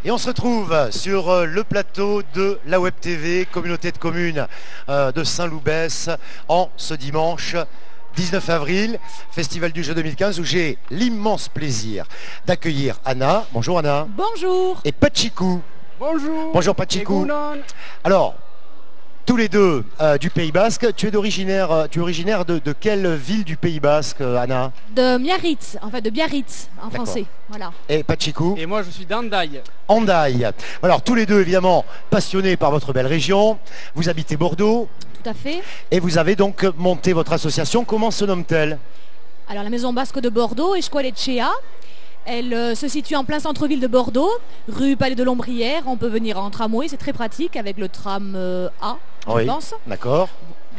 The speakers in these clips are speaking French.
Et on se retrouve sur le plateau de la Web TV, communauté de communes de Saint-Loubès, en ce dimanche 19 avril, Festival du Jeu 2015, où j'ai l'immense plaisir d'accueillir Anna. Bonjour Anna. Bonjour. Et Pachikou. Bonjour. Bonjour Pachikou. Alors, tous les deux du Pays Basque. Tu es originaire de quelle ville du Pays Basque, Anna? De Biarritz, enfin de Biarritz en français. Voilà. Et Pachikou? Et moi je suis d'Andaï. Andaï. Alors tous les deux évidemment passionnés par votre belle région. Vous habitez Bordeaux. Tout à fait. Et vous avez donc monté votre association. Comment se nomme-t-elle? Alors la Maison Basque de Bordeaux, Escueletxea. Elle se situe en plein centre-ville de Bordeaux, rue Palais de Lombrière. On peut venir en tramway, c'est très pratique avec le tram A, je pense. D'accord.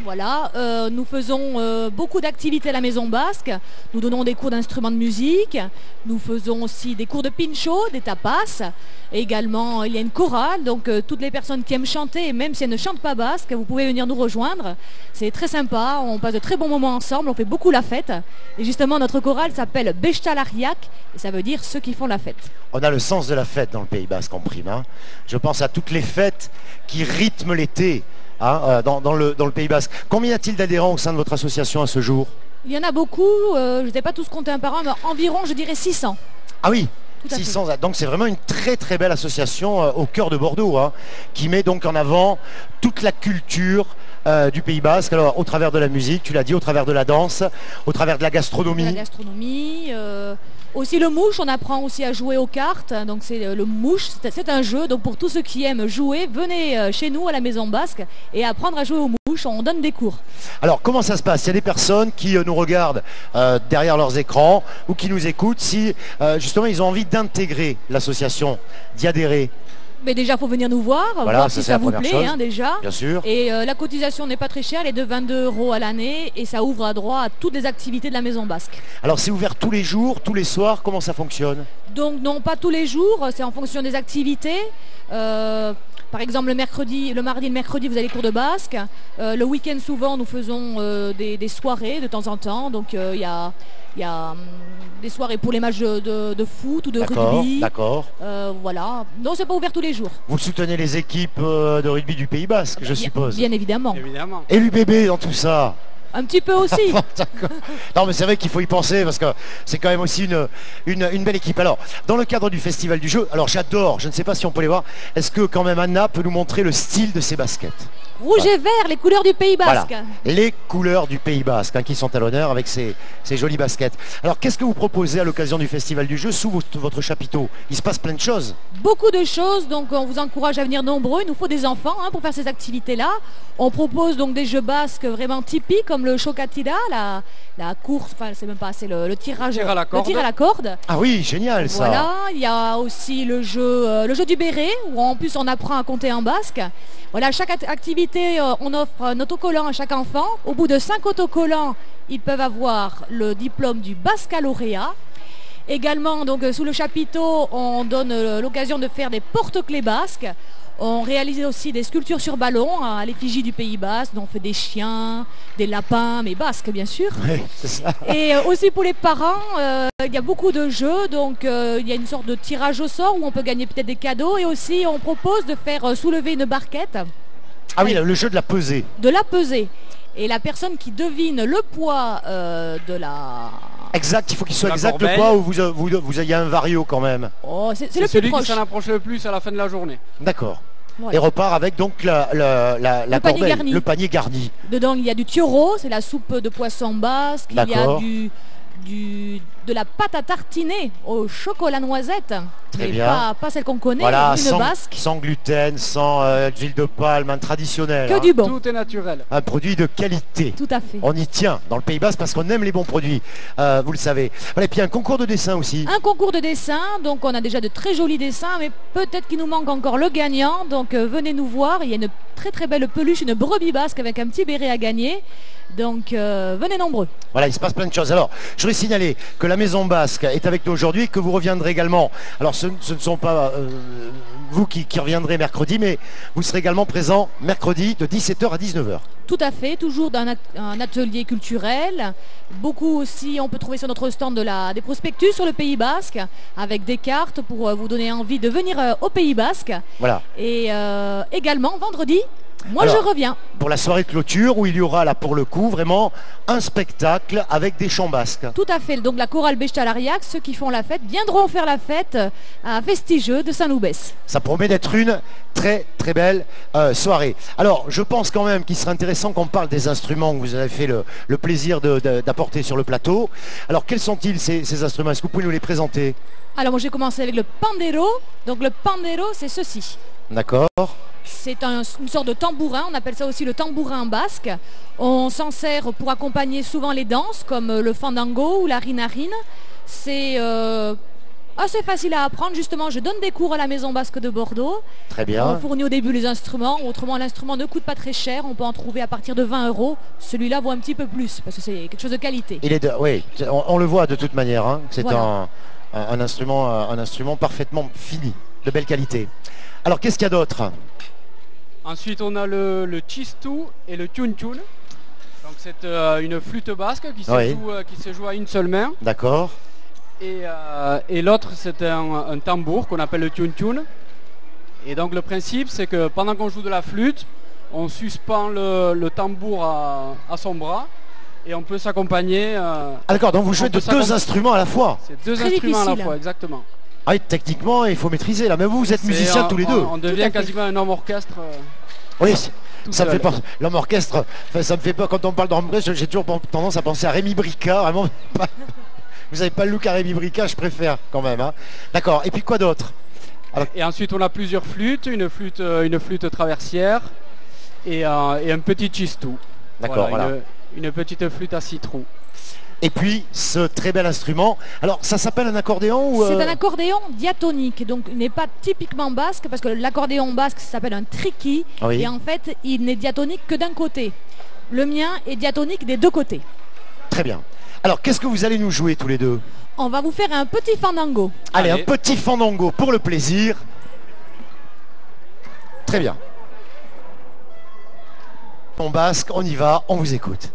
Voilà, nous faisons beaucoup d'activités à la Maison Basque. Nous donnons des cours d'instruments de musique. Nous faisons aussi des cours de pincho, des tapas. Et également, il y a une chorale. Donc, toutes les personnes qui aiment chanter, et même si elles ne chantent pas basque, vous pouvez venir nous rejoindre. C'est très sympa. On passe de très bons moments ensemble. On fait beaucoup la fête. Et justement, notre chorale s'appelle Bestalariak. Et ça veut dire ceux qui font la fête. On a le sens de la fête dans le Pays Basque en prime. Hein. Je pense à toutes les fêtes qui rythment l'été. Dans le Pays Basque. Combien y a-t-il d'adhérents au sein de votre association à ce jour? Il y en a beaucoup, je ne sais pas tous compter un par un, mais environ, je dirais 600. Ah oui, tout 600. Donc c'est vraiment une très très belle association au cœur de Bordeaux, qui met donc en avant toute la culture du Pays Basque, alors au travers de la musique, tu l'as dit, au travers de la danse, au travers de la gastronomie. Aussi le mouche, on apprend aussi à jouer aux cartes, donc c'est le mouche, c'est un jeu, donc pour tous ceux qui aiment jouer, venez chez nous à la Maison Basque et apprendre à jouer aux mouches, on donne des cours. Alors comment ça se passe? Il y a des personnes qui nous regardent derrière leurs écrans ou qui nous écoutent si justement ils ont envie d'intégrer l'association, d'y adhérer. Mais déjà, il faut venir nous voir, voilà, voir si ça vous plaît, déjà. Bien sûr. Et la cotisation n'est pas très chère, elle est de 22 € à l'année et ça ouvre à droit à toutes les activités de la Maison Basque. Alors c'est ouvert tous les jours, tous les soirs, comment ça fonctionne? Donc non, pas tous les jours, c'est en fonction des activités. Par exemple, le mardi et le mercredi, vous avez les cours de basque. Le week-end, souvent, nous faisons des soirées de temps en temps. Donc il y a des soirées pour les matchs de foot ou de rugby. D'accord. Voilà. Non, c'est pas ouvert tous les jours. Vous soutenez les équipes de rugby du Pays Basque, je suppose. Bien évidemment. Et l'UBB dans tout ça? Un petit peu aussi. Non mais c'est vrai qu'il faut y penser parce que c'est quand même aussi une belle équipe. Alors, dans le cadre du Festival du Jeu, alors j'adore, je ne sais pas si on peut les voir, est-ce que quand même Anna peut nous montrer le style de ses baskets? Rouge et vert, les couleurs du Pays Basque. Voilà, les couleurs du Pays Basque qui sont à l'honneur avec ces jolies baskets. Alors qu'est-ce que vous proposez à l'occasion du Festival du Jeu sous votre chapiteau? Il se passe plein de choses. Beaucoup de choses, donc on vous encourage à venir nombreux. Il nous faut des enfants pour faire ces activités-là. On propose donc des jeux basques vraiment typiques comme le chocatira, la course, enfin c'est même pas, c'est le tirage, le tir à la corde. Ah oui, génial ça. Voilà, il y a aussi le jeu du béret où en plus on apprend à compter en basque. Voilà, chaque activité, on offre un autocollant à chaque enfant. Au bout de 5 autocollants, ils peuvent avoir le diplôme du baccalauréat. Également, donc sous le chapiteau, on donne l'occasion de faire des porte-clés basques. On réalise aussi des sculptures sur ballon à l'effigie du Pays Basque. Donc on fait des chiens, des lapins, mais basques bien sûr. Oui, c'est ça. Et aussi pour les parents, il y a beaucoup de jeux. Donc il y a une sorte de tirage au sort où on peut gagner peut-être des cadeaux. Et aussi on propose de faire soulever une barquette. Ah oui, le jeu de la pesée. De la pesée. Et la personne qui devine le poids de la... Exact, il faut qu'il soit exact le poids ou vous ayez un vario quand même. Oh, c'est le plus celui proche. Qui s'en approche le plus à la fin de la journée. D'accord. Voilà. Et repart avec donc le panier garni. Dedans il y a du tioro, c'est la soupe de poisson basque. Il y a de la pâte à tartiner au chocolat noisette. Très mais bien. Pas celle qu'on connaît, voilà, une basque. Sans gluten, sans huile de palme, un traditionnel. Que du bon. Tout est naturel. Un produit de qualité. Tout à fait. On y tient dans le Pays Basque parce qu'on aime les bons produits, vous le savez. Voilà, et puis un concours de dessin aussi. Un concours de dessin, donc on a déjà de très jolis dessins, mais peut-être qu'il nous manque encore le gagnant. Donc venez nous voir, il y a une très très belle peluche, une brebis basque avec un petit béret à gagner. Donc venez nombreux. Voilà, il se passe plein de choses. Alors, je voudrais signaler que la Maison Basque est avec nous aujourd'hui et que vous reviendrez également. Alors, ce ne sont pas vous qui reviendrez mercredi, mais vous serez également présent mercredi de 17h à 19h. Tout à fait, toujours un atelier culturel. Beaucoup aussi, on peut trouver sur notre stand des prospectus sur le Pays Basque, avec des cartes pour vous donner envie de venir au Pays Basque. Voilà. Et également, vendredi, moi je reviens. Pour la soirée de clôture, où il y aura là pour le coup vraiment un spectacle avec des chants basques. Tout à fait, donc la chorale Béchtalariac, ceux qui font la fête, viendront faire la fête à Festigeux de Saint-Loubès. Ça promet d'être une très très belle soirée. Alors je pense quand même qu'il serait intéressant qu'on parle des instruments que vous avez fait le plaisir d'apporter sur le plateau. Alors quels sont-ils ces instruments? Est-ce que vous pouvez nous les présenter? Alors moi j'ai commencé avec le pandero. Donc le pandero c'est ceci. D'accord. C'est une sorte de tambourin, on appelle ça aussi le tambourin basque. On s'en sert pour accompagner souvent les danses comme le fandango ou la rinarine. C'est assez facile à apprendre, justement je donne des cours à la Maison Basque de Bordeaux. Très bien. On fournit au début les instruments, autrement l'instrument ne coûte pas très cher, on peut en trouver à partir de 20 €. Celui-là vaut un petit peu plus parce que c'est quelque chose de qualité. Oui, on le voit de toute manière, hein. C'est voilà. un instrument parfaitement fini, de belle qualité. Alors qu'est-ce qu'il y a d'autre? Ensuite, on a le chistou et le tune-tune. Donc c'est une flûte basque qui se joue à une seule main. D'accord. Et l'autre, c'est un tambour qu'on appelle le tune-tune. Et donc le principe, c'est que pendant qu'on joue de la flûte, on suspend le tambour à son bras et on peut s'accompagner. Ah d'accord, donc vous jouez de deux instruments à la fois. C'est deux Très instruments difficile. à la fois, exactement. Ah oui, techniquement, il faut maîtriser là. Mais vous êtes musiciens tous les deux. On devient quasiment un homme orchestre. Oui, tout ça me seul. fait pas. L'homme orchestre, enfin, ça me fait pas. Quand on parle d'homme orchestre, j'ai toujours tendance à penser à Rémi Brica. Vraiment, vous n'avez pas le look à Rémi Brica, je préfère quand même. Hein. D'accord. Et puis quoi d'autre? Et ensuite, on a plusieurs flûtes, une flûte traversière et un petit chistou. D'accord, voilà. Une petite flûte à 6 trous. Et puis ce très bel instrument. Alors ça s'appelle un accordéon ou C'est un accordéon diatonique, donc il n'est pas typiquement basque parce que l'accordéon basque s'appelle un triqui Oui. et en fait il n'est diatonique que d'un côté. Le mien est diatonique des deux côtés. Très bien. Alors qu'est-ce que vous allez nous jouer tous les deux? On va vous faire un petit fandango. Allez, Allez. un petit fandango pour le plaisir. Très bien. En basque, on y va, on vous écoute.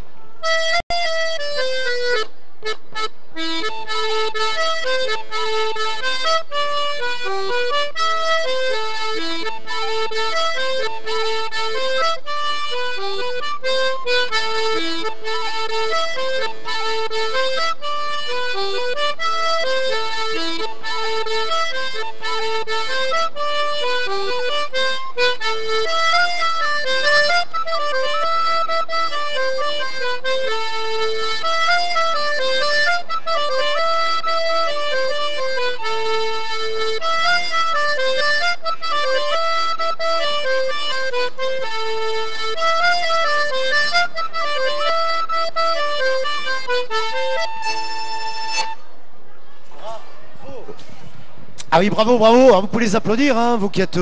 Ah oui, bravo, bravo, vous pouvez les applaudir, hein, vous qui êtes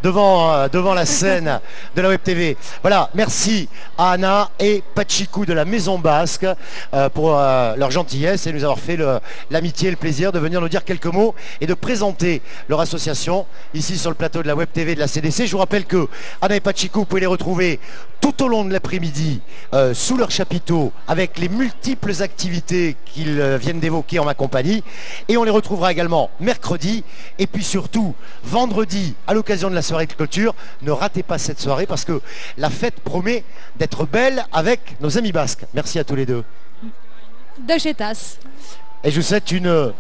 devant la scène de la Web TV. Voilà, merci à Anna et Pachikou de la Maison Basque pour leur gentillesse et nous avoir fait l'amitié et le plaisir de venir nous dire quelques mots et de présenter leur association ici sur le plateau de la Web TV de la CDC. Je vous rappelle que Anna et Pachikou, vous pouvez les retrouver tout au long de l'après-midi sous leur chapiteau avec les multiples activités qu'ils viennent d'évoquer en ma compagnie. Et on les retrouvera également mercredi et puis surtout vendredi à l'occasion de la soirée de clôture. Ne ratez pas cette soirée parce que la fête promet d'être belle avec nos amis basques. Merci à tous les deux. De Chetas. Et je vous souhaite une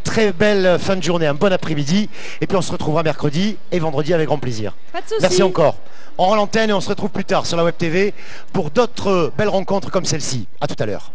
très belle fin de journée, un bon après-midi. Et puis on se retrouvera mercredi et vendredi avec grand plaisir. Pas de soucis. Merci encore. On rend l'antenne et on se retrouve plus tard sur la Web TV pour d'autres belles rencontres comme celle-ci. À tout à l'heure.